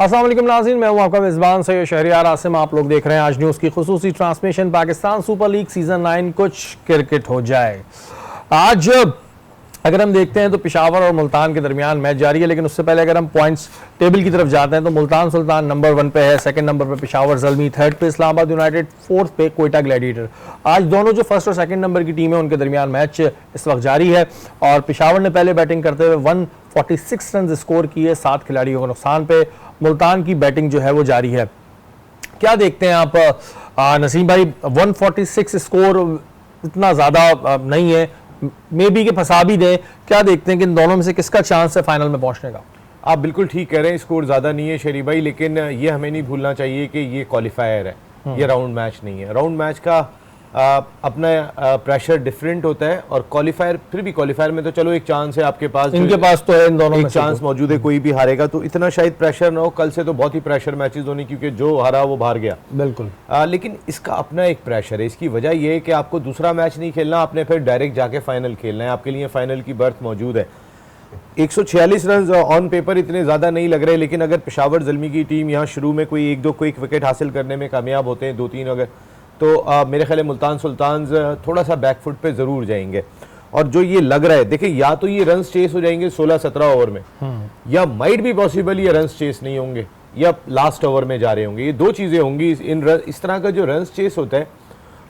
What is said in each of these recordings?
अस्सलाम वालेकुम नाज़रीन, मैं हूं आपका मेज़बान सैयद शहरियार आसिम। आप लोग देख रहे हैं आज न्यूज़ की खुसूसी transmission. Pakistan Super League season 9 कुछ क्रिकेट हो जाए। आज अगर हम देखते हैं तो पेशावर और मुल्तान के दरमियान मैच जारी है, लेकिन उससे पहले अगर हम पॉइंट्स टेबल की तरफ जाते हैं तो मुल्तान सुल्तान नंबर 1 पे है, सेकंड नंबर पे पेशावर ज़ल्मी, थर्ड पे इस्लामाबाद यूनाइटेड, फोर्थ पे क्वेटा ग्लैडिएटर। आज दोनों जो फर्स्ट और सेकंड नंबर की टीम है उनके दरमियान मैच इस वक्त जारी है और पेशावर ने पहले बैटिंग करते हुए 146 रन स्कोर किए 7 खिलाड़ियों को नुकसान पे। मुल्तान की बैटिंग जो है वो जारी है। क्या देखते हैं आप नसीम भाई? 146 स्कोर इतना ज़्यादा नहीं है, मे बी के फंसा भी दें। क्या देखते हैं कि इन दोनों में से किसका चांस है फाइनल में पहुंचने का? आप बिल्कुल ठीक कह रहे हैं, स्कोर ज़्यादा नहीं है शरीफ भाई, लेकिन ये हमें नहीं भूलना चाहिए कि ये क्वालिफायर है, ये राउंड मैच नहीं है। राउंड मैच का अपना प्रेशर डिफरेंट होता है और क्वालिफायर, फिर भी क्वालिफायर में तो चलो एक चांस है आपके पास, इनके पास तो है, इन दोनों एक में चांस मौजूद है, कोई भी हारेगा तो इतना शायद प्रेशर ना हो। कल से तो बहुत ही प्रेशर मैचेस होने, क्योंकि जो हारा वो बाहर गया। बिल्कुल। लेकिन इसका अपना एक प्रेशर है। इसकी वजह यह है कि आपको दूसरा मैच नहीं खेलना, आपने फिर डायरेक्ट जाके फाइनल खेलना है, आपके लिए फाइनल की बर्थ मौजूद है। 146 रन ऑन पेपर इतने ज़्यादा नहीं लग रहे, लेकिन अगर पेशावर ज़ल्मी की टीम यहाँ शुरू में कोई 1-2 क्विक विकेट हासिल करने में कामयाब होते हैं, 2-3 अगर, तो मेरे ख्याल मुल्तान सुल्तान थोड़ा सा बैकफुट पे ज़रूर जाएंगे। और जो ये लग रहा है, देखिए, या तो ये रन चेस हो जाएंगे 16-17 ओवर में, या माइट भी पॉसिबल ये रन चेस नहीं होंगे, या लास्ट ओवर में जा रहे होंगे। ये दो चीज़ें होंगी। इस तरह का जो रन चेस होता है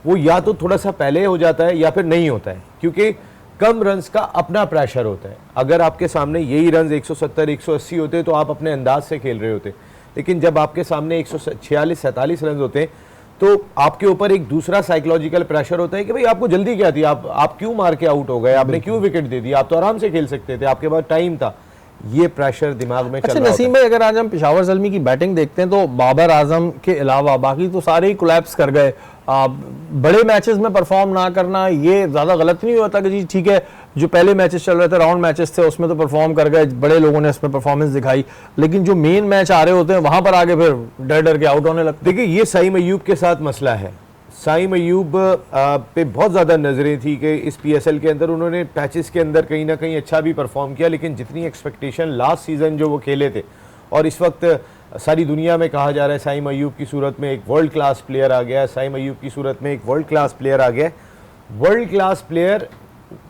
वो या तो थोड़ा सा पहले हो जाता है या फिर नहीं होता है, क्योंकि कम रन्स का अपना प्रेशर होता है। अगर आपके सामने यही रन 170-180 होते तो आप अपने अंदाज से खेल रहे होते, लेकिन जब आपके सामने 146-47 रन होते हैं तो आपके ऊपर एक दूसरा साइकोलॉजिकल प्रेशर होता है कि भाई आपको जल्दी क्या थी, आप क्यों मार के आउट हो गए, आपने क्यों विकेट दे दी, आप तो आराम से खेल सकते थे, आपके पास टाइम था। ये प्रेशर दिमाग में चल रहा है। नसीम भाई, अगर आज हम पेशावर ज़ल्मी की बैटिंग देखते हैं तो बाबर आजम के अलावा बाकी तो सारे ही कोलैप्स कर गए। बड़े मैचेस में परफॉर्म ना करना ये ज़्यादा गलत नहीं होता कि जी ठीक है, जो पहले मैचेस चल रहे थे, राउंड मैचेस थे, उसमें तो परफॉर्म कर गए, बड़े लोगों ने इसमें परफॉर्मेंस दिखाई, लेकिन जो मेन मैच आ रहे होते हैं वहां पर आगे फिर डर डर के आउट होने लगते। देखिए, ये साइम अयूब के साथ मसला है। साइम अयूब पे बहुत ज़्यादा नज़रें थी कि इस PSL के अंदर उन्होंने पैचेस के अंदर कहीं ना कहीं अच्छा भी परफॉर्म किया, लेकिन जितनी एक्सपेक्टेशन लास्ट सीज़न जो वो खेले थे, और इस वक्त सारी दुनिया में कहा जा रहा है साइम अयूब की सूरत में एक वर्ल्ड क्लास प्लेयर आ गया है, साइम अयूब की सूरत में एक वर्ल्ड क्लास प्लेयर आ गया है। वर्ल्ड क्लास प्लेयर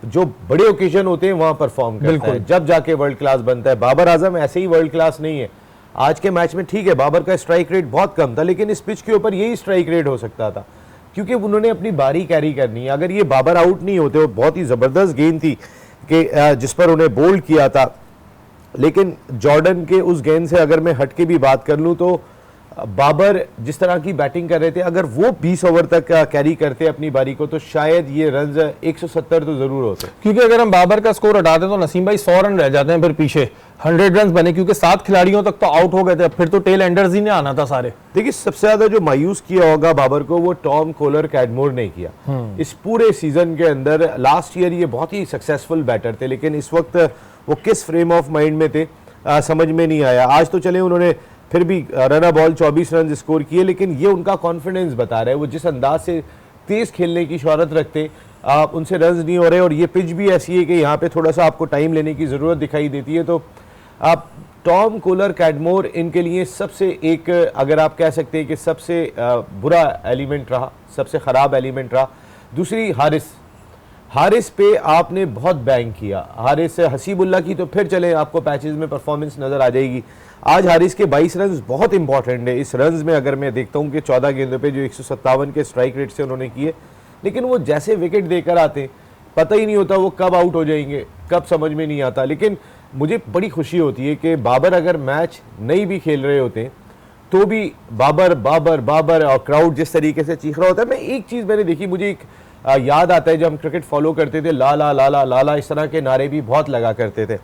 जो बड़े ओकेजन होते हैं वहाँ परफॉर्म करता है, जब जाके वर्ल्ड क्लास बनता है। बाबर आजम ऐसे ही वर्ल्ड क्लास नहीं है। आज के मैच में ठीक है, बाबर का स्ट्राइक रेट बहुत कम था, लेकिन इस पिच के ऊपर यही स्ट्राइक रेट हो सकता था, क्योंकि उन्होंने अपनी बारी कैरी करनी है। अगर ये बाबर आउट नहीं होते, बहुत ही ज़बरदस्त गेंद थी कि जिस पर उन्हें बोल्ड किया था, लेकिन जॉर्डन के उस गेंद से अगर मैं हट के भी बात कर लूँ तो बाबर जिस तरह की बैटिंग कर रहे थे, अगर वो 20 ओवर तक कैरी करते अपनी बारी को तो शायद ये रन 170 तो जरूर होते। क्योंकि अगर हम बाबर का स्कोर हटाते तो नसीम भाई 100 रन रह जाते हैं, फिर पीछे 100 रन बने, क्योंकि 7 खिलाड़ियों तक तो आउट हो गए थे, फिर तो टेल एंडर्स ही ने आना था सारे। देखिए, सबसे ज्यादा जो मायूस किया होगा बाबर को वो टॉम कोलर कैडमोर ने किया। इस पूरे सीजन के अंदर लास्ट ईयर ये बहुत ही सक्सेसफुल बैटर थे, लेकिन इस वक्त वो किस फ्रेम ऑफ माइंड में थे समझ में नहीं आया। आज तो चले उन्होंने फिर भी रन बॉल 24 रन स्कोर किए, लेकिन ये उनका कॉन्फिडेंस बता रहा है। वो जिस अंदाज से तेज खेलने की शोहरत रखते, उनसे रन नहीं हो रहे, और ये पिच भी ऐसी है कि यहाँ पे थोड़ा सा आपको टाइम लेने की ज़रूरत दिखाई देती है। तो आप टॉम कोलर कैडमोर इनके लिए सबसे एक, अगर आप कह सकते हैं कि सबसे बुरा एलिमेंट रहा, सबसे ख़राब एलिमेंट रहा। दूसरी हारिस पे आपने बहुत बैंक किया। हारिस हसीबुल्ला की तो फिर चले आपको पैचेस में परफॉर्मेंस नज़र आ जाएगी। आज हारिस के 22 रन बहुत इंपॉर्टेंट है। इस रन में अगर मैं देखता हूँ कि 14 गेंदों पे जो 157 के स्ट्राइक रेट से उन्होंने किए, लेकिन वो जैसे विकेट देकर आते पता ही नहीं होता वो कब आउट हो जाएंगे, कब समझ में नहीं आता। लेकिन मुझे बड़ी खुशी होती है कि बाबर अगर मैच नहीं भी खेल रहे होते तो भी बाबर बाबर बाबर और क्राउड जिस तरीके से चीख रहा होता है। मैं एक चीज़ मैंने देखी, मुझे एक याद आता है जब हम क्रिकेट फॉलो करते थे, लाला लाला लाला इस तरह के नारे भी बहुत लगा करते थे,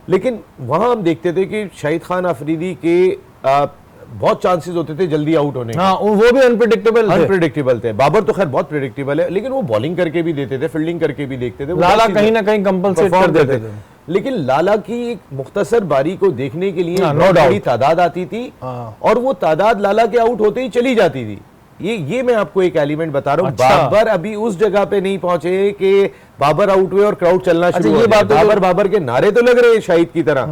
लेकिन वहाँ हम देखते थे कि शाहिद खान अफरीदी के बहुत चांसेस होते थे जल्दी आउट होने के। हाँ, वो भी अनप्रेडिक्टेबल थे। बाबर तो खैर बहुत प्रेडिक्टेबल है, लेकिन वो बॉलिंग करके भी देते थे, फील्डिंग करके भी देखते थे, लाला कहीं ना कहीं कंपलसेट कर देते थे। लेकिन लाला की एक मुख्तसर बारी को देखने के लिए बहुत बड़ी तादाद आती थी, और वो तादाद लाला के आउट होते ही चली जाती थी। ये मैं आपको एक एलिमेंट बता रहा हूँ। बाबर अभी उस जगह पे नहीं पहुंचे कि बाबर आउट हुए और क्राउड चलना शुरू ये हो गया। बात तो बाबर बाबर के नारे तो लग रहे हैं शाहिद की तरह,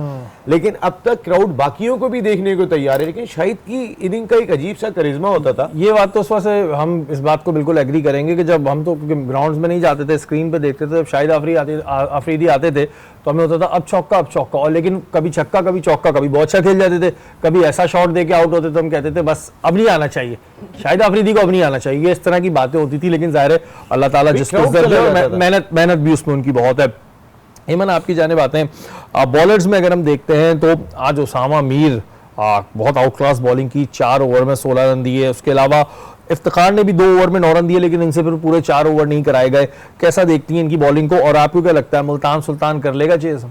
लेकिन अब तक क्राउड बाकियों को भी देखने को तैयार है। लेकिन शाहिद की इनिंग का एक अजीब सा करिश्मा होता था। ये बात तो उस वजह से हम इस बात को बिल्कुल एग्री करेंगे कि जब हम तो ग्राउंड्स में नहीं जाते थे, स्क्रीन पे देखते थे, जब शाहिद अफरीदी आते थे तो हमें होता था अब चौका, और लेकिन कभी छक्का कभी चौका, कभी बहुत अच्छा खेल जाते थे, कभी ऐसा शॉट दे के आउट होते थे, हम कहते थे बस अब नहीं आना चाहिए, शाहिद अफरीदी को अब नहीं आना चाहिए। ये इस तरह की बातें होती थी, लेकिन जाहिर है अल्लाह ताला जिसको इज्जत दे और मेहनत भी उसमें उनकी बहुत है। हेमन, आपकी जानिब आते हैं, बॉलर्स में अगर हम देखते हैं तो आज उसामा मीर बहुत आउट क्लास बॉलिंग की, 4 ओवर में 16 रन दिए। उसके अलावा इफ्तिखार ने भी 2 ओवर में 9 रन दिए, लेकिन इनसे फिर पूरे 4 ओवर नहीं कराए गए। कैसा देखती हैं इनकी बॉलिंग को, और आपको क्या लगता है मुल्तान सुल्तान कर लेगा चेज़?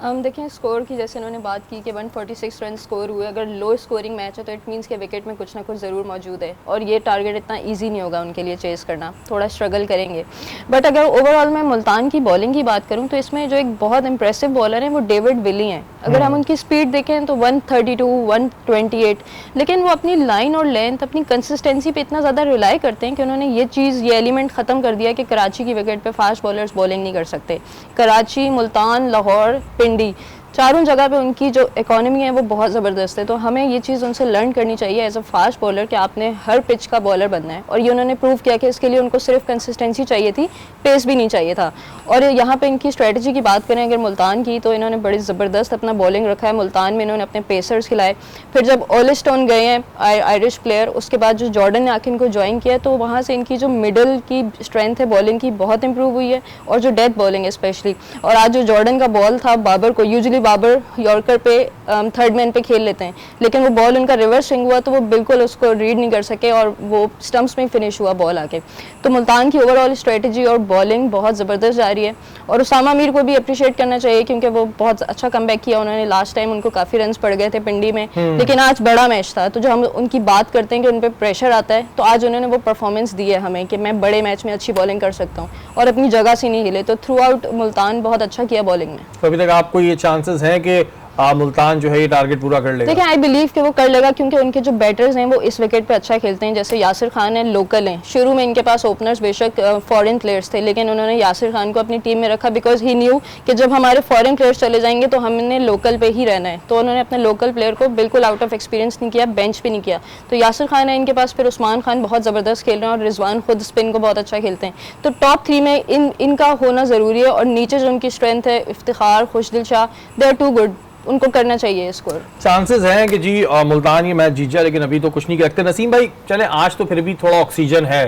देखें स्कोर की, जैसे उन्होंने बात की कि 146 रन स्कोर हुए, अगर लो स्कोरिंग मैच है तो इट मींस के विकेट में कुछ ना कुछ ज़रूर मौजूद है, और ये टारगेट इतना इजी नहीं होगा उनके लिए चेज़ करना, थोड़ा स्ट्रगल करेंगे। बट अगर ओवरऑल मैं मुल्तान की बॉलिंग की बात करूं तो इसमें जो एक बहुत इंप्रेसिव बॉलर है वो डेविड विली हैं। अगर हम उनकी स्पीड देखें तो 132, 128, लेकिन वो अपनी लाइन और लेंथ, अपनी कंसिस्टेंसी पे इतना ज़्यादा रिलाई करते हैं कि उन्होंने ये एलिमेंट ख़त्म कर दिया कि कराची की विकेट पे फास्ट बॉलर्स बॉलिंग नहीं कर सकते। कराची, मुल्तान, लाहौर, पिंडी, चारों जगह पे उनकी जो इकोनॉमी है वो बहुत ज़बरदस्त है। तो हमें ये चीज़ उनसे लर्न करनी चाहिए एज अ फास्ट बॉलर कि आपने हर पिच का बॉलर बनना है, और ये उन्होंने प्रूव किया कि इसके लिए उनको सिर्फ कंसिस्टेंसी चाहिए थी, पेस भी नहीं चाहिए था। और यहाँ पे इनकी स्ट्रेटजी की बात करें अगर मुल्तान की, तो इन्होंने बड़ी ज़बरदस्त अपना बॉलिंग रखा है। मुल्तान में इन्होंने अपने पेसर्स खिलाए, फिर जब ओलिस्टोन गए हैं आयरिश प्लेयर, उसके बाद जो जॉर्डन ने आके इनको ज्वाइन किया, तो वहाँ से इनकी जो मिडल की स्ट्रेंथ है बॉलिंग की बहुत इंप्रूव हुई है, और जो डेथ बॉलिंग है स्पेशली। और आज जो जॉर्डन का बॉल था बाबर को, यूजुअली बाबर यॉर्कर पे थर्ड मैन पे खेल लेते हैं, लेकिन वो बॉल उनका रिवर्स स्विंग हुआ तो वो बिल्कुल उसको रीड नहीं कर सके और वो स्टंप्स में फिनिश हुआ बॉल आके। तो मुल्तान की ओवरऑल स्ट्रेटजी और बॉलिंग बहुत ज़बरदस्त जा रही है, और उसामा मीर को भी अप्रिशिएट करना चाहिए क्योंकि वो बहुत अच्छा कमबैक किया उन्होंने। लास्ट टाइम उनको काफ़ी रन्स पड़ गए थे पिंडी में, लेकिन आज बड़ा मैच था, तो जो हम उनकी बात करते हैं कि उन पर प्रेशर आता है, तो आज उन्होंने वो परफॉर्मेंस दी है हमें कि मैं बड़े मैच में अच्छी बॉलिंग कर सकता हूँ, और अपनी जगह से नहीं हिले। तो थ्रू आउट मुल्तान बहुत अच्छा किया बॉलिंग में। तो अभी तक आपको ये चांसेस हैं कि मुल्तान जो है ये टारगेट पूरा कर लेगा? देखिए आई बिलीव कि वो कर लेगा, क्योंकि उनके जो बैटर्स हैं वो इस विकेट पे अच्छा खेलते हैं। जैसे यासिर खान है, लोकल हैं। शुरू में इनके पास ओपनर्स बेशक फॉरेन प्लेयर्स थे, लेकिन उन्होंने यासिर खान को अपनी टीम में रखा बिकॉज ही न्यू कि जब हमारे फॉरेन प्लेयर्स चले जाएंगे तो हमने लोकल पे ही रहना है। तो उन्होंने अपने लोकल प्लेयर को बिल्कुल आउट ऑफ एक्सपीरियंस नहीं किया, बेंच पे नहीं किया। तो यासिर खान है इनके पास, फिर उस्मान खान बहुत ज़बरदस्त खेल रहे हैं, और रिजवान खुद स्पिन को बहुत अच्छा खेलते हैं। तो टॉप 3 में इनका होना ज़रूरी है, और नीचे जो उनकी स्ट्रेंथ है, Iftikhar, Khushdil Shah, they are too good, उनको करना चाहिए स्कोर। चांसेस हैं कि जी मुल्तान ये मैच जीत जाए, लेकिन अभी तो कुछ नहीं रखते। नसीम भाई चले, आज तो फिर भी थोड़ा ऑक्सीजन है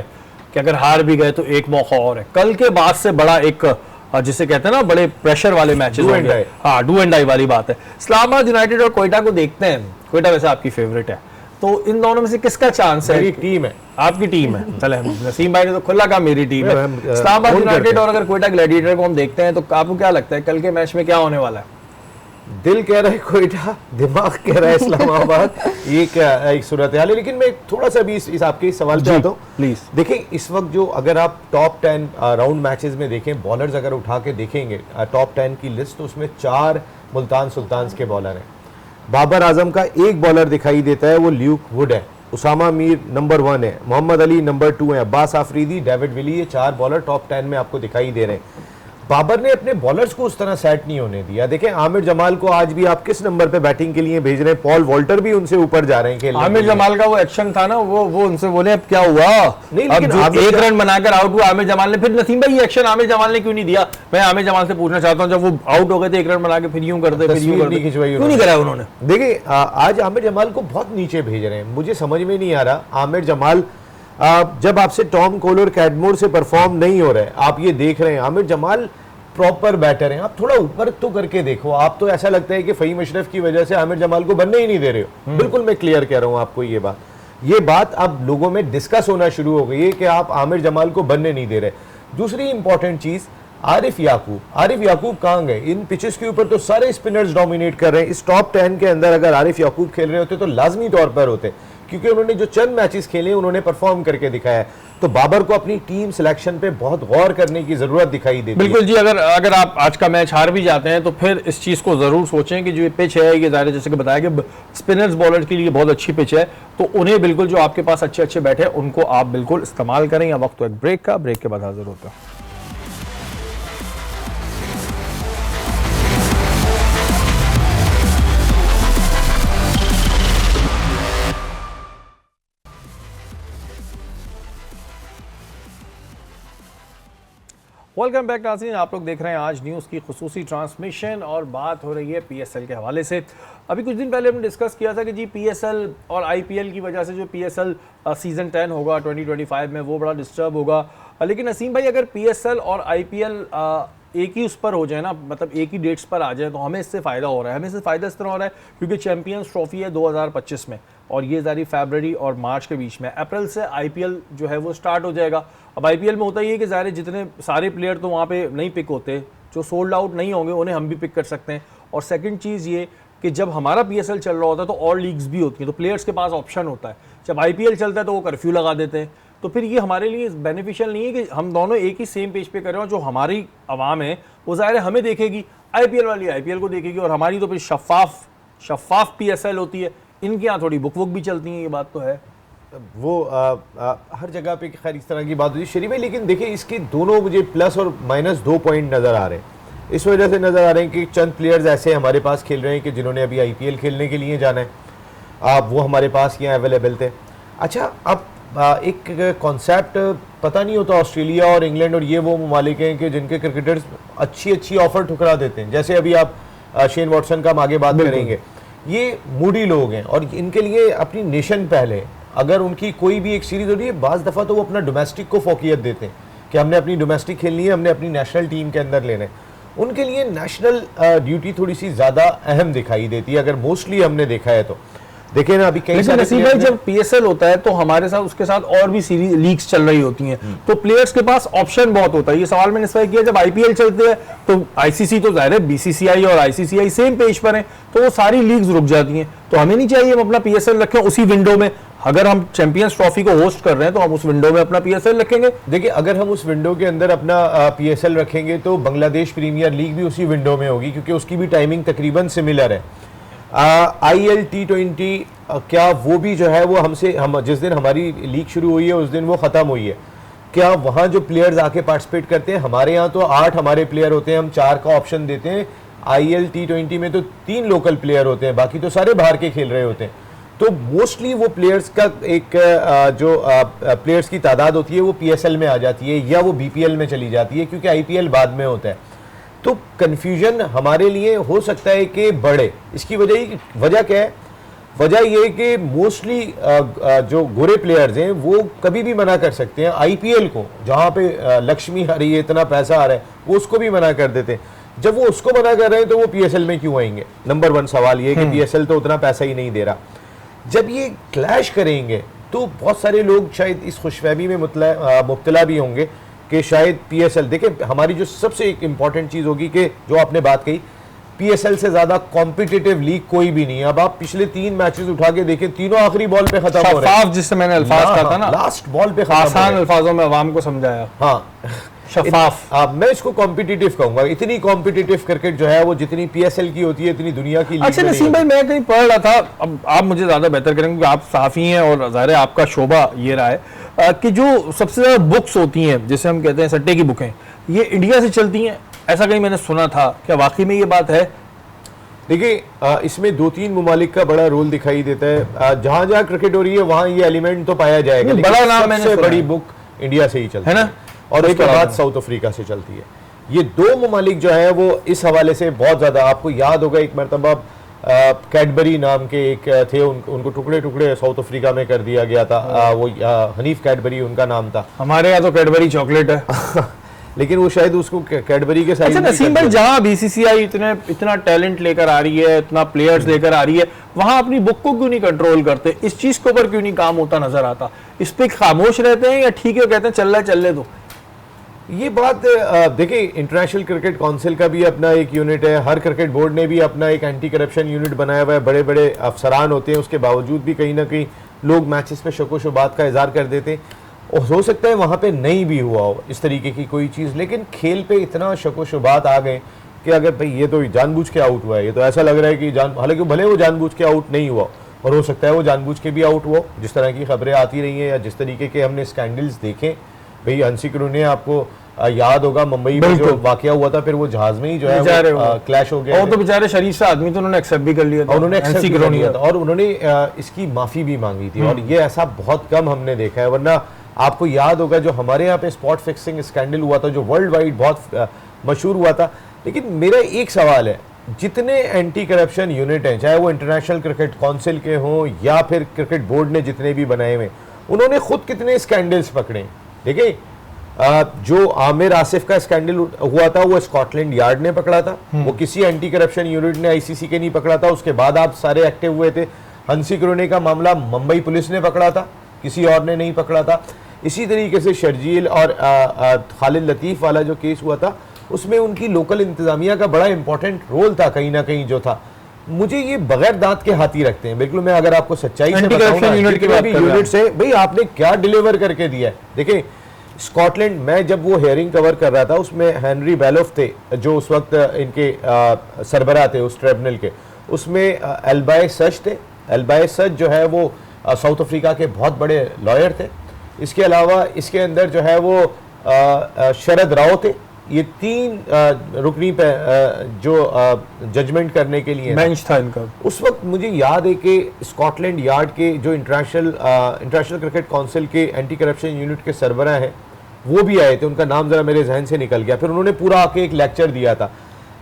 कि अगर हार भी गए तो एक मौका और है। कल के बाद से बड़ा एक जिसे कहते हैं ना बड़े प्रेशर वाले मैचेस होंगे। हाँ, डू एंड डाई वाली बात है। इस्लामाबाद यूनाइटेड और कोयटा को देखते हैं। कोयटा वैसे आपकी फेवरेट है, तो इन दोनों में से किसका चांस है? मेरी टीम है। आपकी टीम है। चले, नसीम भाई ने तो खुला कहा मेरी टीम है। इस्लामाबाद यूनाइटेड और अगर कोयटा ग्लैडिएटर को हम देखते हैं तो आपको क्या लगता है कल के मैच में क्या होने वाला है? दिल कह रहा है कोयटा, दिमाग कह रहा है इस्लामाबाद। ये क्या एक सूरत हाल है। लेकिन मैं थोड़ा सा भी इस आपके सवाल पे आता हूँ प्लीज। देखिए इस वक्त जो अगर आप टॉप 10 राउंड मैचेस में देखें, बॉलर्स अगर उठा के देखेंगे टॉप 10 की लिस्ट, तो उसमें 4 मुल्तान सुल्तान्स के बॉलर हैं। बाबर आजम का एक बॉलर दिखाई देता है, वो ल्यूक वुड है। उसामा मीर नंबर 1 है, मोहम्मद अली नंबर 2 है, अब्बास आफरीदी, डेविड विली, ये 4 बॉलर टॉप 10 में आपको दिखाई दे रहे हैं। बाबर ने अपने बॉलर्स को उस तरह सेट नहीं होने दिया। देखें आमिर जमाल को आज भी आप किस नंबर पे बैटिंग के लिए भेज रहे हैं, पॉल वॉल्टर भी उनसे ऊपर जा रहे हैं खेलने। आमिर जमाल का वो एक्शन था ना, वो उनसे बोले अब क्या हुआ, नहीं, अब जो 1 रन बनाकर आउट हुआ आमिर जमाल ने, फिर नसीम भाई ये एक्शन आमिर जमाल ने क्यों नहीं दिया? मैं आमिर जमाल से पूछना चाहता हूँ, जब वो आउट हो गए थे 1 रन बना के, फिर यूं करते, फिर यूं करते, क्यों नहीं कराया उन्होंने? देखिए आज आमिर जमाल को बहुत नीचे भेज रहे हैं। मुझे समझ में नहीं आ रहा आमिर जमाल, जब आपसे टॉम कोलर कैडमोर से परफॉर्म नहीं हो रहे, आप ये देख रहे हैं आमिर जमाल प्रॉपर बैटर हैं, आप थोड़ा ऊपर तो करके देखो। आप तो ऐसा लगता है कि फ़हीम अशरफ की वजह से आमिर जमाल को बनने ही नहीं दे रहे हो। बिल्कुल मैं क्लियर कह रहा हूं आपको ये बात अब लोगों में डिस्कस होना शुरू हो गई है कि आप आमिर जमाल को बनने नहीं दे रहे। दूसरी इंपॉर्टेंट चीज, आरिफ याकूब कहाँ गए? इन पिचेस के ऊपर तो सारे स्पिनर्स डोमिनेट कर रहे हैं। इस टॉप 10 के अंदर अगर आरिफ याकूब खेल रहे होते तो लाजमी तौर पर होते, क्योंकि उन्होंने जो चंद मैचेस खेले उन्होंने परफॉर्म करके दिखाया। तो बाबर को अपनी टीम सिलेक्शन पे बहुत गौर करने की जरूरत दिखाई देती है। बिल्कुल जी, अगर आप आज का मैच हार भी जाते हैं तो फिर इस चीज़ को ज़रूर सोचें कि जो ये पिच है, ये ज़ाहिर जैसे कि बताया कि स्पिनर्स बॉलर के लिए बहुत अच्छी पिच है, तो उन्हें बिल्कुल जो आपके पास अच्छे बैठे उनको आप बिल्कुल इस्तेमाल करें। या वक्त तो एक ब्रेक का, ब्रेक के बाद हाजिर होता है। वेलकम बैक नाज़रीन, आप लोग देख रहे हैं आज न्यूज़ की खुसूसी ट्रांसमिशन और बात हो रही है पीएसएल के हवाले से। अभी कुछ दिन पहले हमने डिस्कस किया था कि जी पीएसएल और आईपीएल की वजह से जो पीएसएल सीज़न 10 होगा 2025 में वो बड़ा डिस्टर्ब होगा। लेकिन नसीम भाई, अगर पीएसएल और आईपीएल एक ही उस पर हो जाए ना, मतलब एक ही डेट्स पर आ जाए, तो हमें इससे फ़ायदा हो रहा है। हमें इससे फ़ायदा इस तरह हो रहा है क्योंकि चैंपियंस ट्रॉफी है 2025 में और ये जारी फरवरी और मार्च के बीच में। अप्रैल से आईपीएल जो है वो स्टार्ट हो जाएगा। अब आईपीएल में होता ही है कि ज़ाहिर जितने सारे प्लेयर तो वहाँ पे नहीं पिक होते, जो सोल्ड आउट नहीं होंगे उन्हें हम भी पिक कर सकते हैं। और सेकंड चीज़ ये कि जब हमारा पीएसएल चल रहा होता है तो और लीग्स भी होती हैं, तो प्लेयर्स के पास ऑप्शन होता है। जब आईपीएल चलता है तो वो कर्फ्यू लगा देते हैं, तो फिर ये हमारे लिए बेनिफिशियल नहीं है कि हम दोनों एक ही सेम पेज पे कर रहे हो। जो हमारी आवाम है वो ज़ाहिर है हमें देखेगी, आईपीएल वाली आईपीएल को देखेगी, और हमारी तो फिर शफाफ पीएसएल होती है। इनके यहाँ थोड़ी बुक भी चलती हैं, ये बात तो है। वो हर जगह पे खैर इस तरह की बात होती है शरीफ है, लेकिन देखिए इसके दोनों मुझे प्लस और माइनस 2 पॉइंट नज़र आ रहे हैं। इस वजह से नज़र आ रहे हैं कि चंद प्लेयर्स ऐसे हमारे पास खेल रहे हैं कि जिन्होंने अभी आईपीएल खेलने के लिए जाना है, वो हमारे पास यहाँ अवेलेबल थे। अच्छा, अब एक कॉन्सेप्ट पता नहीं होता, ऑस्ट्रेलिया और इंग्लैंड और ये वो ममालिक हैं कि जिनके क्रिकेटर्स अच्छी ऑफर ठुकरा देते हैं। जैसे अभी आप शेन वॉटसन का हम आगे बात करेंगे, ये मूडी लोग हैं और इनके लिए अपनी नेशन पहले। अगर उनकी कोई भी एक सीरीज हो रही है, बाज़ दफ़ा तो वो अपना डोमेस्टिक को फोकियत देते हैं कि हमने अपनी डोमेस्टिक खेलनी है, हमने अपनी नेशनल टीम के अंदर लेना है। उनके लिए नेशनल ड्यूटी थोड़ी सी ज़्यादा अहम दिखाई देती है, अगर मोस्टली हमने देखा है तो। देखिए ना, अभी कई सारे नसीब भाई, जब पीएसएल होता है तो हमारे साथ उसके साथ और भी सीरीज लीग्स चल रही होती हैं, तो प्लेयर्स के पास ऑप्शन बहुत होता है। ये सवाल मैंने इस वजह किया, जब आईपीएल चलते हैं तो आईसीसी तो जाहिर है बीसीसीआई और आईसीसीआई सेम पेज पर हैं, तो वो सारी लीग्स रुक जाती हैं। तो हमें नहीं चाहिए हम अपना पीएसएल रखें उसी विंडो में। अगर हम चैंपियंस ट्रॉफी को होस्ट कर रहे हैं तो हम उस विंडो में अपना पीएसएल रखेंगे। देखिए, अगर हम उस विंडो के अंदर अपना पीएसएल रखेंगे तो बांग्लादेश प्रीमियर लीग भी उसी विंडो में होगी, क्योंकि उसकी भी टाइमिंग तकरीबन सिमिलर है। IL T20 क्या वो भी जो है वो हम जिस दिन हमारी लीग शुरू हुई है उस दिन वो ख़त्म हुई है। क्या वहाँ जो प्लेयर्स आके पार्टिसिपेट करते हैं, हमारे यहाँ तो 8 हमारे प्लेयर होते हैं, हम 4 का ऑप्शन देते हैं। IL T20 में तो 3 लोकल प्लेयर होते हैं, बाकी तो सारे बाहर के खेल रहे होते हैं। तो मोस्टली वो प्लेयर्स का एक जो प्लेयर्स की तादाद होती है वो PSL में आ जाती है या वो BPL में चली जाती है, क्योंकि IPL बाद में होता है। तो कन्फ्यूजन हमारे लिए हो सकता है कि बढ़े। इसकी वजह क्या है? वजह ये है कि मोस्टली जो गोरे प्लेयर्स हैं वो कभी भी मना कर सकते हैं। IPL को, जहाँ पे लक्ष्मी आ रही है, इतना पैसा आ रहा है, वो उसको भी मना कर देते हैं। जब वो उसको मना कर रहे हैं तो वो PSL में क्यों आएंगे? नंबर 1 सवाल ये कि PSL तो उतना पैसा ही नहीं दे रहा। जब ये क्लैश करेंगे तो बहुत सारे लोग शायद इस खुशफहमी में मुब्तला भी होंगे कि शायद PSL, देखिए हमारी जो सबसे एक इम्पॉर्टेंट चीज़ होगी कि जो आपने बात कही, PSL से ज़्यादा कॉम्पिटिटिव लीग कोई भी नहीं है। अब आप पिछले 3 मैचेस उठा के देखें, तीनों आखिरी बॉल पे खत्म हो रहे हैं। जिससे मैंने अल्फाज कहा था ना, लास्ट बॉल पे आसान अल्फाजों में अवाम को समझाया। हाँ, शफाफ। मैं इसको कॉम्पिटिटिव कहूंगा। इतनी कॉम्पिटिटिव क्रिकेट जो है वो जितनी PSL की होती है इतनी दुनिया की। अच्छा नसीम भाई, मैं कहीं पढ़ रहा था, अब आप मुझे ज्यादा बेहतर करेंगे क्योंकि आप सहाफी हैं और ज़ाहिर है आपका शोबा ये रहा है कि जो सबसे ज्यादा बुक्स होती हैं, जैसे हम कहते हैं सट्टे की बुकें, ये इंडिया से चलती हैं, ऐसा कहीं मैंने सुना था। क्या वाकई में ये बात है? देखिए, इसमें 2-3 ममालिक का बड़ा रोल दिखाई देता है। जहां जहां क्रिकेट हो रही है वहां ये एलिमेंट तो पाया जाएगा, लेकिन बड़ा नाम मैंने सबसे बड़ी बुक इंडिया से ही चलती है ना, और उसके बाद साउथ अफ्रीका से चलती है। ये 2 ममालिक जो है वो इस हवाले से बहुत ज्यादा, आपको याद होगा एक मरतबा कैडबरी नाम के एक थे, उनको टुकड़े टुकड़े साउथ अफ्रीका में कर दिया गया था। वो हनीफ कैडबरी उनका नाम था। हमारे यहाँ तो कैडबरी चॉकलेट है लेकिन वो शायद उसको कैडबरी के साइज। अच्छा नसीम भाई, जहाँ बीसीसीआई इतना टैलेंट लेकर आ रही है, इतना प्लेयर्स लेकर आ रही है, वहां अपनी बुक को क्यों नहीं कंट्रोल करते? इस चीज के ऊपर क्यों नहीं काम होता नजर आता? इस पे खामोश रहते हैं या ठीक है कहते हैं चल ले दो? ये बात देखिए, इंटरनेशनल क्रिकेट काउंसिल का भी अपना एक यूनिट है, हर क्रिकेट बोर्ड ने भी अपना एक एंटी करप्शन यूनिट बनाया हुआ है। बड़े बड़े अफसरान होते हैं, उसके बावजूद भी कहीं ना कहीं लोग मैचेस पे शक व शुबात का इजहार कर देते हैं। और हो सकता है वहाँ पे नहीं भी हुआ हो इस तरीके की कोई चीज़, लेकिन खेल पे इतना शक व शुबात आ गए कि अगर भाई ये तो जानबूझ के आउट हुआ है, ये तो ऐसा लग रहा है कि हालांकि भले वो जानबूझ के आउट नहीं हुआ, और हो सकता है वो जानबूझ के भी आउट हुआ, जिस तरह की खबरें आती रही हैं या जिस तरीके के हमने स्कैंडल्स देखे। भाई हंसी क्रोने आपको याद होगा मुंबई में जो वाकया हुआ था, फिर वो जहाज में ही जो है क्लैश हो गया। और तो बेचारे शरीफ से आदमी तो उन्होंने एक्सेप्ट भी कर लिया था, उन्होंने एक्सेप्ट कर लिया था और उन्होंने इसकी माफी भी मांगी थी। और ये ऐसा बहुत कम हमने देखा है, वरना आपको याद होगा जो हमारे यहाँ पे स्पॉट फिक्सिंग स्कैंडल हुआ था, जो वर्ल्ड वाइड बहुत मशहूर हुआ था। लेकिन मेरा एक सवाल है, जितने एंटी करप्शन यूनिट हैं, चाहे वो इंटरनेशनल क्रिकेट काउंसिल के हों या फिर क्रिकेट बोर्ड ने जितने भी बनाए हुए, उन्होंने खुद कितने स्कैंडल्स पकड़े? देखिए, जो आमिर आसिफ का स्कैंडल हुआ था वो स्कॉटलैंड यार्ड ने पकड़ा था, वो किसी एंटी करप्शन यूनिट ने आईसीसी के नहीं पकड़ा था। उसके बाद आप सारे एक्टिव हुए थे। हंसी क्रोने का मामला मुंबई पुलिस ने पकड़ा था, किसी और ने नहीं पकड़ा था। इसी तरीके से शर्जील और खालिद लतीफ़ वाला जो केस हुआ था, उसमें उनकी लोकल इंतजामिया का बड़ा इंपॉर्टेंट रोल था कहीं ना कहीं जो था। मुझे ये बगैर दांत के हाथी रखते हैं बिल्कुल। मैं अगर आपको सच्चाई से बताऊं ना, यूनिट से भाई आपने क्या डिलीवर करके दिया है। देखिए, स्कॉटलैंड, मैं जब वो हेयरिंग कवर कर रहा था, उसमें हेनरी बेलोफ थे जो उस वक्त इनके सरबराह थे उस ट्रिब्यूनल के। उसमें एल्बाय सच थे। एल्बाय सच जो है वो साउथ अफ्रीका के बहुत बड़े लॉयर थे। इसके अलावा इसके अंदर जो है वो शरद राव थे। ये 3 रुकनी पे जो जजमेंट करने के लिए बेंच था इनका। उस वक्त मुझे याद है कि स्कॉटलैंड यार्ड के जो इंटरनेशनल क्रिकेट काउंसिल के एंटी करप्शन यूनिट के सरबराह हैं, वो भी आए थे। उनका नाम जरा मेरे जहन से निकल गया। फिर उन्होंने पूरा आके एक लेक्चर दिया था।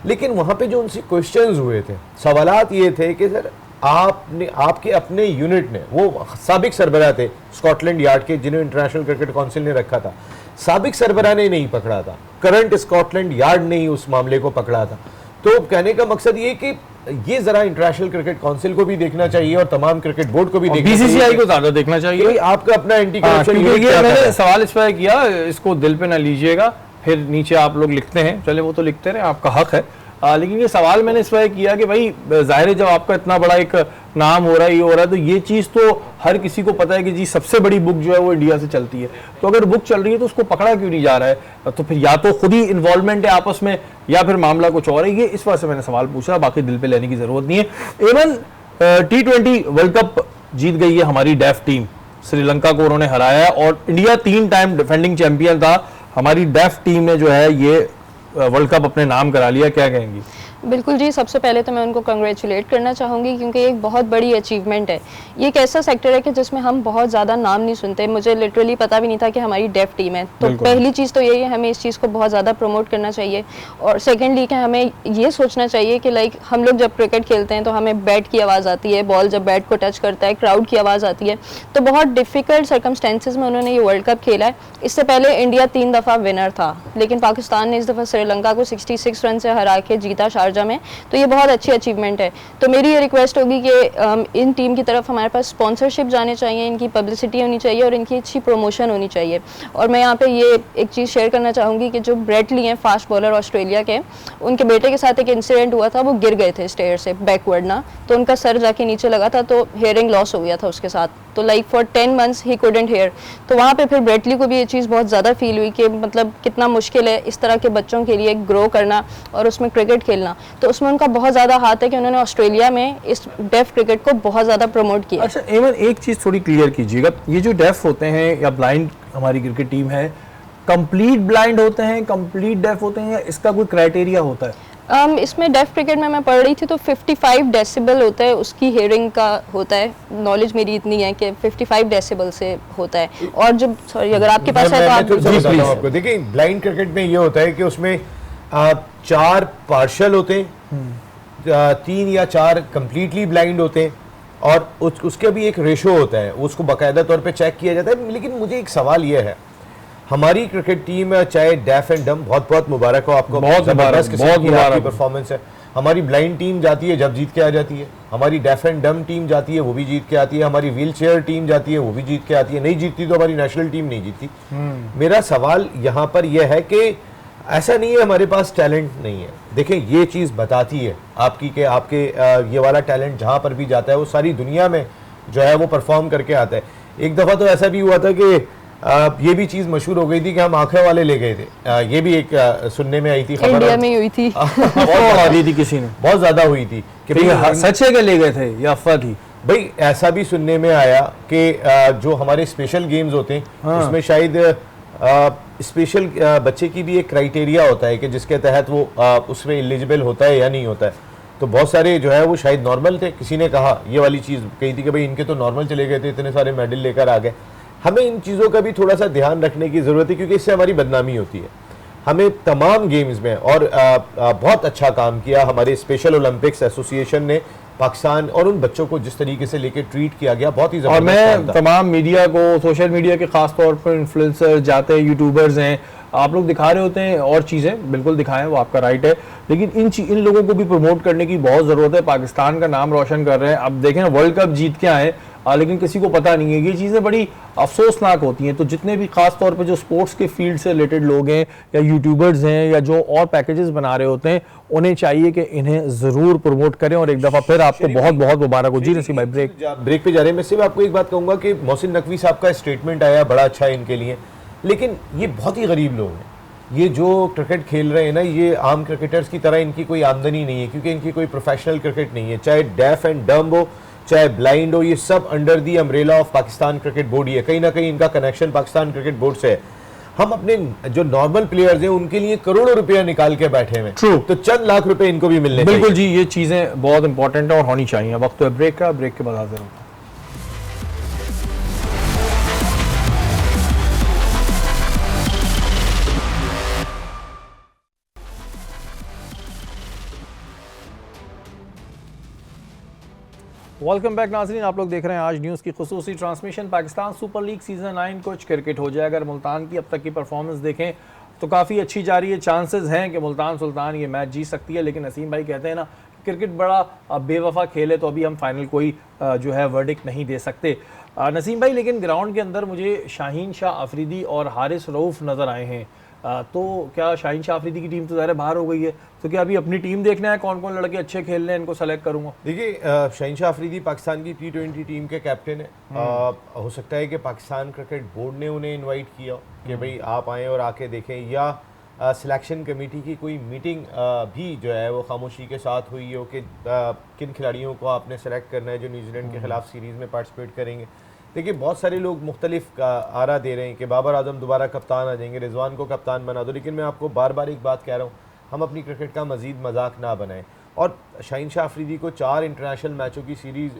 लेकिन वहाँ पे जो उनसे क्वेश्चंस हुए थे, सवालात ये थे कि सर आपने, आपके अपने यूनिट ने, वो साबिक सरबराह थे स्कॉटलैंड यार्ड के जिन्हें इंटरनेशनल क्रिकेट काउंसिल ने रखा था, साबिक सरबराह ने नहीं पकड़ा था, करंट स्कॉटलैंड यार्ड ने ही उस मामले को पकड़ा था। तो कहने का मकसद ये कि ये जरा इंटरनेशनल क्रिकेट काउंसिल को भी देखना चाहिए और तमाम क्रिकेट बोर्ड को भी देखना चाहिए, बीसीसीआई को ज्यादा देखना चाहिए। आपका अपना एंटी करप्शन क्योंकि ये मैंने सवाल इस पर किया, इसको दिल पे ना लीजिएगा, फिर नीचे आप लोग लिखते हैं, चले वो तो लिखते रहे, आपका हक है। लेकिन ये सवाल मैंने इस वजह किया कि भाई जाहिर है जब आपका इतना बड़ा एक नाम हो रहा है, ये हो रहा है, तो ये चीज़ तो हर किसी को पता है कि जी सबसे बड़ी बुक जो है वो इंडिया से चलती है। तो अगर बुक चल रही है तो उसको पकड़ा क्यों नहीं जा रहा है? तो फिर या तो खुद ही इन्वॉल्वमेंट है आपस में, या फिर मामला कुछ और है। ये इस वजह से मैंने सवाल पूछा, बाकी दिल पे लेने की जरूरत नहीं है। इवन T20 वर्ल्ड कप जीत गई है हमारी डेफ टीम, श्रीलंका को उन्होंने हराया है, और इंडिया 3 टाइम डिफेंडिंग चैंपियन था। हमारी डेफ टीम ने जो है ये वर्ल्ड कप अपने नाम करा लिया, क्या कहेंगी? बिल्कुल जी, सबसे पहले तो मैं उनको कंग्रेचुलेट करना चाहूँगी क्योंकि एक बहुत बड़ी अचीवमेंट है। ये एक ऐसा सेक्टर है कि जिसमें हम बहुत ज़्यादा नाम नहीं सुनते। मुझे लिटरली पता भी नहीं था कि हमारी डेफ टीम है। तो पहली चीज़ तो यही है, हमें इस चीज़ को बहुत ज़्यादा प्रमोट करना चाहिए। और सेकेंडली कि हमें ये सोचना चाहिए कि लाइक हम लोग जब क्रिकेट खेलते हैं तो हमें बैट की आवाज़ आती है, बॉल जब बैट को टच करता है क्राउड की आवाज़ आती है। तो बहुत डिफ़िकल्ट सर्कमस्टेंसेज में उन्होंने ये वर्ल्ड कप खेला है। इससे पहले इंडिया 3 दफ़ा विनर था, लेकिन पाकिस्तान ने इस दफ़ा श्रीलंका को 66 रन से हरा के जीता शारजा में। तो ये बहुत अच्छी अचीवमेंट है। तो मेरी ये रिक्वेस्ट होगी कि इन टीम की तरफ हमारे पास स्पॉन्सरशिप जाने चाहिए, इनकी पब्लिसिटी होनी चाहिए और इनकी अच्छी प्रमोशन होनी चाहिए। और मैं यहाँ पे ये एक चीज़ शेयर करना चाहूँगी कि जो ब्रेट ली हैं फास्ट बॉलर ऑस्ट्रेलिया के, उनके बेटे के साथ एक इंसिडेंट हुआ था। वो गिर गए थे स्टेयर से बैकवर्ड ना, तो उनका सर जाके नीचे लगा था, तो हेयरिंग लॉस हो गया था उसके साथ। तो like for 10 months he couldn't hear. तो वहाँ पे फिर ब्रेटली को भी ये चीज़ बहुत ज़्यादा फील हुई कि मतलब कितना मुश्किल है इस तरह के बच्चों के लिए ग्रो करना और उसमें क्रिकेट खेलना। तो उसमें उनका बहुत ज़्यादा हाथ है कि उन्होंने ऑस्ट्रेलिया में इस डेफ क्रिकेट को बहुत ज़्यादा प्रमोट किया। अच्छा एवन एक चीज़ थोड़ी क्लियर कीजिएगा, ये जो डेफ होते हैं या ब्लाइंड हमारी क्रिकेट टीम है, कंप्लीट ब्लाइंड होते हैं, कंप्लीट डेफ होते हैं, या इसका कोई क्राइटेरिया होता है? इसमें डेफ क्रिकेट में मैं पढ़ रही थी तो 55 डेसिबल होता है, उसकी हेयरिंग का होता है। नॉलेज मेरी इतनी है कि 55 डेसिबल से होता है। और जब सॉरी अगर आपके पास है तो आप बताता हूं आपको। देखिए ब्लाइंड क्रिकेट में ये होता है कि उसमें 4 पार्शियल होते हैं, 3 या 4 कंप्लीटली ब्लाइंड होते हैं, और उसके भी एक रेशो होता है, उसको बाकायदा तौर पे चेक किया जाता है। लेकिन मुझे एक सवाल ये है, हमारी क्रिकेट टीम चाहे डेफ एंड डम, बहुत बहुत मुबारक हो आपको, बहुत मुबारक परफॉर्मेंस है। हमारी ब्लाइंड टीम जाती है जब जीत के आ जाती है, हमारी डेफ एंड डम टीम जाती है वो भी जीत के आती है, हमारी व्हील चेयर टीम जाती है वो भी जीत के आती है। नहीं जीतती तो हमारी नेशनल टीम नहीं जीतती। मेरा सवाल यहाँ पर यह है कि ऐसा नहीं है हमारे पास टैलेंट नहीं है। देखें ये चीज़ बताती है आपकी कि आपके ये वाला टैलेंट जहाँ पर भी जाता है वो सारी दुनिया में जो है वो परफॉर्म करके आता है। एक दफ़ा तो ऐसा भी हुआ था कि ये भी चीज़ मशहूर हो गई थी कि हम आंखें वाले ले गए थे। ये भी एक सुनने में आई थी, खबर इंडिया में हुई थी बहुत आ रही थी, किसी ने बहुत ज़्यादा हुई थी कि सच है कि ले गए थे या अफवाह थी। भाई ऐसा भी सुनने में आया कि जो हमारे स्पेशल गेम्स होते हैं उसमें शायद स्पेशल बच्चे की भी एक क्राइटेरिया होता है कि जिसके तहत वो उसमें एलिजिबल होता है या नहीं होता है। तो बहुत सारे जो है वो शायद नॉर्मल थे। किसी ने कहा ये वाली चीज़ कही थी कि भाई इनके तो नॉर्मल चले गए थे, इतने सारे मेडल लेकर आ गए। हमें इन चीज़ों का भी थोड़ा सा ध्यान रखने की ज़रूरत है, क्योंकि इससे हमारी बदनामी होती है। हमें तमाम गेम्स में और बहुत अच्छा काम किया हमारे स्पेशल ओलंपिक्स एसोसिएशन ने, पाकिस्तान और उन बच्चों को जिस तरीके से लेके ट्रीट किया गया, बहुत ही और मैं जबरदस्त था। तमाम मीडिया को, सोशल मीडिया के खास तौर पर इन्फ्लुएंसर जाते हैं, यूट्यूबर्स हैं, आप लोग दिखा रहे होते हैं और चीज़ें बिल्कुल दिखाएं, वो आपका राइट है, लेकिन इन लोगों को भी प्रमोट करने की बहुत ज़रूरत है। पाकिस्तान का नाम रोशन कर रहे हैं। अब देखें वर्ल्ड कप जीत के आए, लेकिन किसी को पता नहीं है। ये चीज़ें बड़ी अफसोसनाक होती हैं। तो जितने भी खास तौर पे जो स्पोर्ट्स के फील्ड से रिलेटेड लोग हैं या यूट्यूबर्स हैं या जो और पैकेजेस बना रहे होते हैं, उन्हें चाहिए कि इन्हें ज़रूर प्रमोट करें। और एक दफ़ा फिर आपको बहुत बहुत मुबारक हो। जी नसीम भाई, ब्रेक पे जा रहे हैं। मैं सिर्फ आपको एक बात कहूंगा कि मोहसिन नकवी साहब का स्टेटमेंट आया, बड़ा अच्छा है इनके लिए, लेकिन ये बहुत ही गरीब लोग हैं। ये जो क्रिकेट खेल रहे हैं ना, ये आम क्रिकेटर्स की तरह इनकी कोई आमदनी नहीं है, क्योंकि इनकी कोई प्रोफेशनल क्रिकेट नहीं है। चाहे डेफ एंड डम्ब हो, चाहे ब्लाइंड हो, ये सब under the umbrella of Pakistan Cricket Board ही है। कहीं ना कहीं इनका कनेक्शन पाकिस्तान क्रिकेट बोर्ड से है। हम अपने जो नॉर्मल प्लेयर्स हैं उनके लिए करोड़ों रुपया निकाल के बैठे हुए True. तो चंद लाख रुपए इनको भी मिलने बिल्कुल जी, ये चीज़ें बहुत इंपॉर्टेंट है और होनी चाहिए। वक्त तो है ब्रेक का, ब्रेक के बाद हाजिर होता है। वेलकम बैक नाज़रीन, आप लोग देख रहे हैं आज न्यूज़ की खुसूसी transmission. Pakistan Super League season 9 कुछ क्रिकेट हो जाए। अगर मुल्तान की अब तक की परफॉर्मेंस देखें तो काफ़ी अच्छी जा रही है। चांसेस हैं कि मुल्तान सुल्तान ये मैच जीत सकती है, लेकिन नसीम भाई कहते हैं ना, क्रिकेट बड़ा बेवफा खेल है, तो अभी हम फाइनल कोई जो है वर्डिक्ट नहीं दे सकते। नसीम भाई, लेकिन ग्राउंड के अंदर मुझे शाहीन शाह अफरीदी और हारिस रऊफ़ नज़र आए हैं। तो क्या शाहीन शाह अफरीदी की टीम तो ज़ाहिर बाहर हो गई है, तो क्या अभी अपनी टीम देखना है कौन कौन लड़के अच्छे खेल रहे हैं, इनको सेलेक्ट करूंगा? देखिए, शाहीन शाह अफरीदी पाकिस्तान की T20 टीम के कैप्टन है। हो सकता है कि पाकिस्तान क्रिकेट बोर्ड ने उन्हें इनवाइट किया कि भाई आप आएँ और आके देखें, या सिलेक्शन कमेटी की कोई मीटिंग भी जो है वो खामोशी के साथ हुई हो कि किन खिलाड़ियों को आपने सेलेक्ट करना है जो न्यूजीलैंड के खिलाफ सीरीज़ में पार्टिसिपेट करेंगे। देखिए, बहुत सारे लोग मुख्तलिफ आरा दे रहे हैं कि बाबर आजम दोबारा कप्तान आ जाएंगे, रिजवान को कप्तान बना दो, लेकिन मैं आपको बार बार एक बात कह रहा हूँ, हम अपनी क्रिकेट का मज़ीद मजाक ना बनाएं। और शाहीन शाह अफरीदी को 4 इंटरनेशनल मैचों की सीरीज़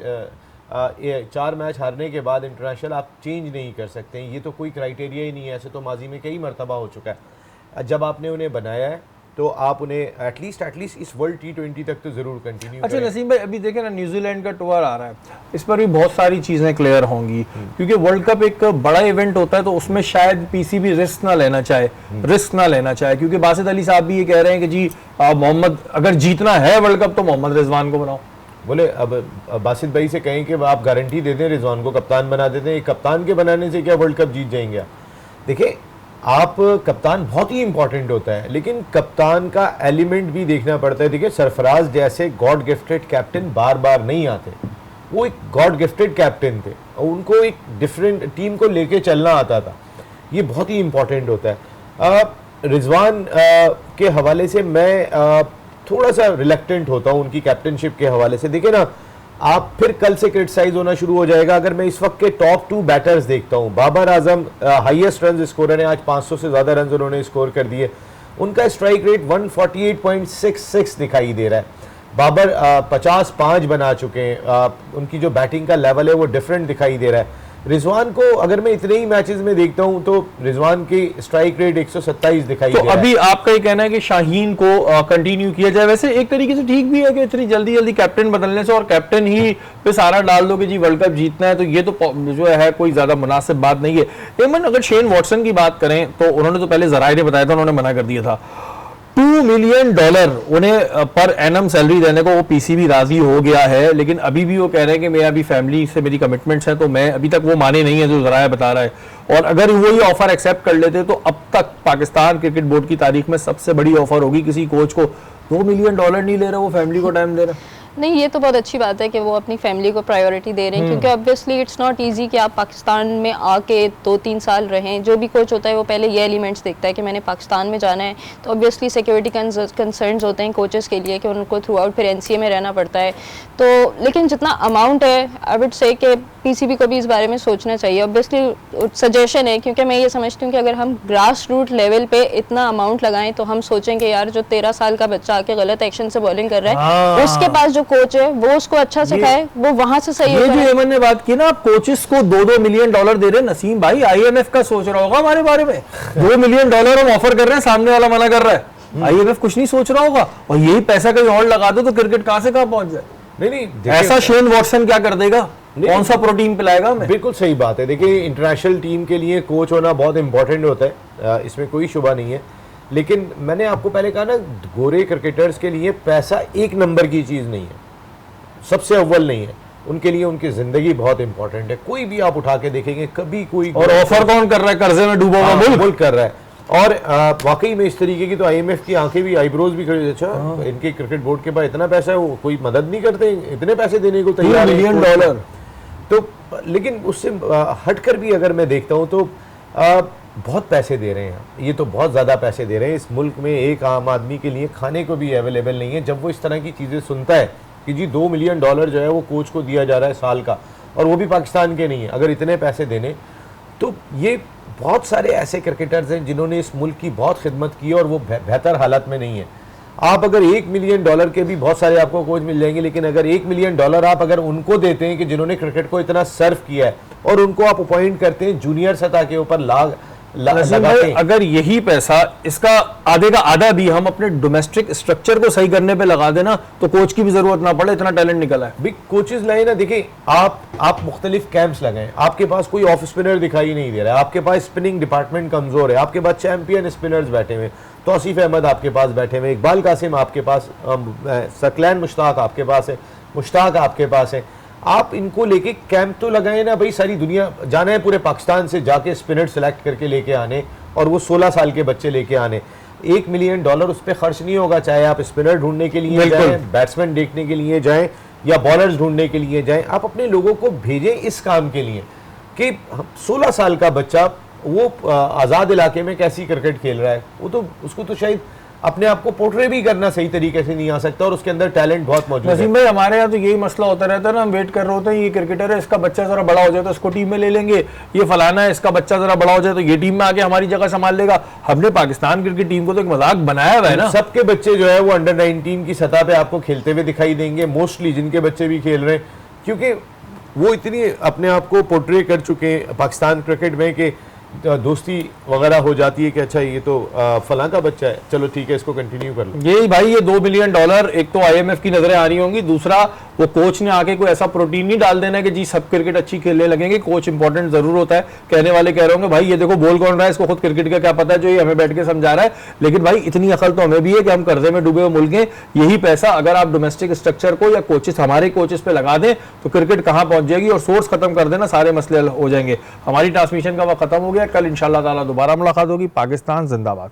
4 मैच हारने के बाद इंटरनेशनल आप चेंज नहीं कर सकते हैं, ये तो कोई क्राइटेरिया ही नहीं है। ऐसे तो माजी में कई मरतबा हो चुका है। जब आपने उन्हें बनाया है तो आप उन्हें एटलीस्ट इस वर्ल्ड T20 तक तो ज़रूर कंटिन्यू अच्छा नसीम भाई, अभी देखें ना, न्यूजीलैंड का टूर आ रहा है, इस पर भी बहुत सारी चीज़ें क्लियर होंगी, क्योंकि वर्ल्ड कप एक बड़ा इवेंट होता है, तो उसमें शायद पीसीबी रिस्क ना लेना चाहे, क्योंकि बासित अली साहब भी ये कह रहे हैं कि जी मोहम्मद, अगर जीतना है वर्ल्ड कप तो मोहम्मद रिजवान को बनाओ। बोले अब बासित भाई से कहें कि आप गारंटी दे दें, रिजवान को कप्तान बना देते हैं। कप्तान के बनाने से क्या वर्ल्ड कप जीत जाएंगे? देखिए, आप कप्तान बहुत ही इंपॉर्टेंट होता है, लेकिन कप्तान का एलिमेंट भी देखना पड़ता है। देखिए, सरफराज जैसे गॉड गिफ्टेड कैप्टन बार बार नहीं आते, वो एक गॉड गिफ्टेड कैप्टन थे और उनको एक डिफरेंट टीम को लेके चलना आता था, ये बहुत ही इंपॉर्टेंट होता है। रिजवान के हवाले से मैं थोड़ा सा रिलेक्टेंट होता हूँ उनकी कैप्टनशिप के हवाले से। देखिए ना, आप फिर कल से क्रिटिसाइज होना शुरू हो जाएगा। अगर मैं इस वक्त के टॉप 2 बैटर्स देखता हूं, Babar Azam highest run scorer है, आज 500 से ज़्यादा रन उन्होंने स्कोर कर दिए। उनका स्ट्राइक रेट 148.66 दिखाई दे रहा है। बाबर 50-5 बना चुके हैं। उनकी जो बैटिंग का लेवल है वो डिफरेंट दिखाई दे रहा है। रिजवान को अगर मैं इतने ही मैचेस में देखता हूं तो रिजवान की स्ट्राइक रेट 127 दिखाई दे रहा है। अभी आपका ये कहना है कि शाहीन को कंटिन्यू किया जाए। वैसे एक तरीके से ठीक भी है कि इतनी जल्दी कैप्टन बदलने से और कैप्टन ही पे सारा डाल दो कि जी वर्ल्ड कप जीतना है, तो ये तो जो है कोई ज्यादा मुनासिब बात नहीं है। एमन, अगर शेन वॉटसन की बात करें तो उन्होंने तो पहले जराये ने बताया था, उन्होंने मना कर दिया था। $2 मिलियन उन्हें पर एनम सैलरी देने को वो पीसीबी राजी हो गया है, लेकिन अभी भी वो कह रहे हैं कि मैं अभी फैमिली से मेरी कमिटमेंट्स हैं, तो मैं अभी तक वो माने नहीं है जो जराया बता रहा है। और अगर वो ये ऑफर एक्सेप्ट कर लेते तो अब तक पाकिस्तान क्रिकेट बोर्ड की तारीख में सबसे बड़ी ऑफर होगी किसी कोच को। $2 मिलियन नहीं ले रहा, वो फैमिली को टाइम दे रहा है। नहीं, ये तो बहुत अच्छी बात है कि वो अपनी फैमिली को प्रायोरिटी दे रहे हैं, क्योंकि ऑब्वियसली इट्स नॉट इजी कि आप पाकिस्तान में आके 2-3 साल रहें। जो भी कोच होता है वो पहले ये एलिमेंट्स देखता है कि मैंने पाकिस्तान में जाना है, तो ऑब्वियसली सिक्योरिटी कंसर्न्स होते हैं कोचेस के लिए कि उनको थ्रू आउट फिर एनसीए में रहना पड़ता है। तो लेकिन जितना अमाउंट है, आई वुड से कि पीसीबी को भी इस बारे में सोचना चाहिए। ऑब्वियसली सजेशन है, क्योंकि मैं ये समझती हूँ कि अगर हम ग्रास रूट लेवल पे इतना अमाउंट लगाएं तो हम सोचेंगे यार जो 13 साल का बच्चा आके गलत एक्शन से बॉलिंग कर रहा है, उसके पास जो कोच है वो उसको अच्छा सिखाए, वो वहां से सही ये होगा। जो एमन ने बात की ना, आप कोचेस को $2-2 मिलियन दे रहे हैं, नसीम भाई आईएमएफ का सोच रहा होगा हमारे बारे में। $2 मिलियन हम ऑफर कर रहे हैं, सामने वाला मना कर रहा है, आईएमएफ कुछ नहीं सोच रहा होगा, और यही पैसा कहीं और लगा दो तो क्रिकेट कहां से कहां पहुंच जाए। नहीं ऐसा शेन वॉटसन क्या कर देगा, कौन सा प्रोटीन पिलाएगा हमें। बिल्कुल सही बात है। देखिए इंटरनेशनल टीम के लिए कोच होना बहुत इंपॉर्टेंट होता है, इसमें कोई शुबा नहीं है, लेकिन मैंने आपको पहले कहा ना, गोरे क्रिकेटर्स के लिए पैसा एक नंबर की चीज़ नहीं है, सबसे अव्वल नहीं है। उनके लिए उनकी जिंदगी बहुत इंपॉर्टेंट है। कोई भी आप उठा के देखेंगे, कभी कोई और ऑफर कौन कर रहा है, कर्जे में डूबा हुआ मुल्क कर रहा है। और वाकई में इस तरीके की तो आईएमएफ की आंखें भी, आईब्रोज भी खड़ी, अच्छा इनके क्रिकेट बोर्ड के पास इतना पैसा है, वो कोई मदद नहीं करते, इतने पैसे देने को तैयार है, $2 मिलियन। तो लेकिन उससे हटकर भी अगर मैं देखता हूँ तो बहुत पैसे दे रहे हैं, ये तो बहुत ज़्यादा पैसे दे रहे हैं। इस मुल्क में एक आम आदमी के लिए खाने को भी अवेलेबल नहीं है। जब वो इस तरह की चीज़ें सुनता है कि जी $2 मिलियन जो है वो कोच को दिया जा रहा है साल का, और वो भी पाकिस्तान के नहीं है, अगर इतने पैसे देने, तो ये बहुत सारे ऐसे क्रिकेटर्स हैं जिन्होंने इस मुल्क की बहुत खिदमत की है और वो बेहतर हालत में नहीं है। आप अगर $1 मिलियन के भी बहुत सारे आपको कोच मिल जाएंगे, लेकिन अगर $1 मिलियन आप अगर उनको देते हैं कि जिन्होंने क्रिकेट को इतना सर्व किया है, और उनको आप अपॉइंट करते हैं जूनियर सतह के ऊपर लगाते हैं, अगर यही पैसा, इसका आधे का आधा भी हम अपने डोमेस्टिक स्ट्रक्चर को सही करने पे लगा देना, तो कोच की भी जरूरत ना पड़े, इतना टैलेंट निकला है। बिग कोचेस लाए ना। देखिए आप मुख्तलिफ कैंप्स लगाएं, आपके पास कोई ऑफ स्पिनर दिखाई नहीं दे रहा है, आपके पास स्पिनिंग डिपार्टमेंट कमजोर है, आपके पास चैंपियन स्पिनर्स बैठे हुए, तौसीफ अहमद आपके पास बैठे हुए, इकबाल कासिम आपके पास, सकलैन मुश्ताक आपके पास है, मुश्ताक आपके पास है। आप इनको लेके कैंप तो लगाए ना भाई, सारी दुनिया जाना है, पूरे पाकिस्तान से जाके स्पिनर सेलेक्ट करके लेके आने, और वो 16 साल के बच्चे लेके आने। $1 मिलियन उस पर खर्च नहीं होगा, चाहे आप स्पिनर ढूंढने के लिए जाएं, बैट्समैन देखने के लिए जाएं, या बॉलर्स ढूंढने के लिए जाएं। आप अपने लोगों को भेजें इस काम के लिए कि 16 साल का बच्चा वो आज़ाद इलाके में कैसी क्रिकेट खेल रहा है, वो तो उसको तो शायद अपने आप को पोर्ट्रे भी करना सही तरीके से नहीं आ सकता, और उसके अंदर टैलेंट बहुत मौजूद है। नसीम भाई, हमारे यहाँ तो यही मसला होता रहता है ना, हम वेट कर रहे होते हैं, ये क्रिकेटर है, इसका बच्चा जरा बड़ा हो जाए तो इसको टीम में ले लेंगे, ये फलाना है, इसका बच्चा जरा बड़ा हो जाए तो ये टीम में आके हमारी जगह संभाल लेगा। हमने पाकिस्तान क्रिकेट टीम को तो एक मजाक बनाया हुआ है ना। सबके बच्चे जो है वो अंडर 19 की सतह पे आपको खेलते हुए दिखाई देंगे, मोस्टली जिनके बच्चे भी खेल रहे हैं, क्योंकि वो इतनी अपने आप को पोर्ट्रे कर चुके हैं पाकिस्तान क्रिकेट में कि दोस्ती वगैरह हो जाती है कि अच्छा ये तो फलां का बच्चा है, चलो ठीक है इसको कंटिन्यू कर लो। यही भाई, ये $2 मिलियन, एक तो आईएमएफ की नजरें आ रही होंगी, दूसरा वो कोच ने आके कोई ऐसा प्रोटीन नहीं डाल देना कि जी सब क्रिकेट अच्छी खेलने लगेंगे। कोच इंपॉर्टेंट जरूर होता है, कहने वाले कह रहे होंगे भाई ये देखो बोल कौन रहा है, इसको खुद क्रिकेट का क्या पता है जो ये हमें बैठ के समझा रहा है, लेकिन भाई इतनी अकल तो हमें भी है कि हम कर्जे में डूबे हुए मुल्क हैं। यही पैसा अगर आप डोमेस्टिक स्ट्रक्चर को या कोचेस, हमारे कोचेस पे लगा दें तो क्रिकेट कहां पहुंच जाएगी, और सोर्स खत्म कर देना, सारे मसले हल हो जाएंगे। हमारी ट्रांसमिशन का वक्त खत्म हो गया, कल इंशाल्लाह ताला दोबारा मुलाकात होगी। पाकिस्तान जिंदाबाद।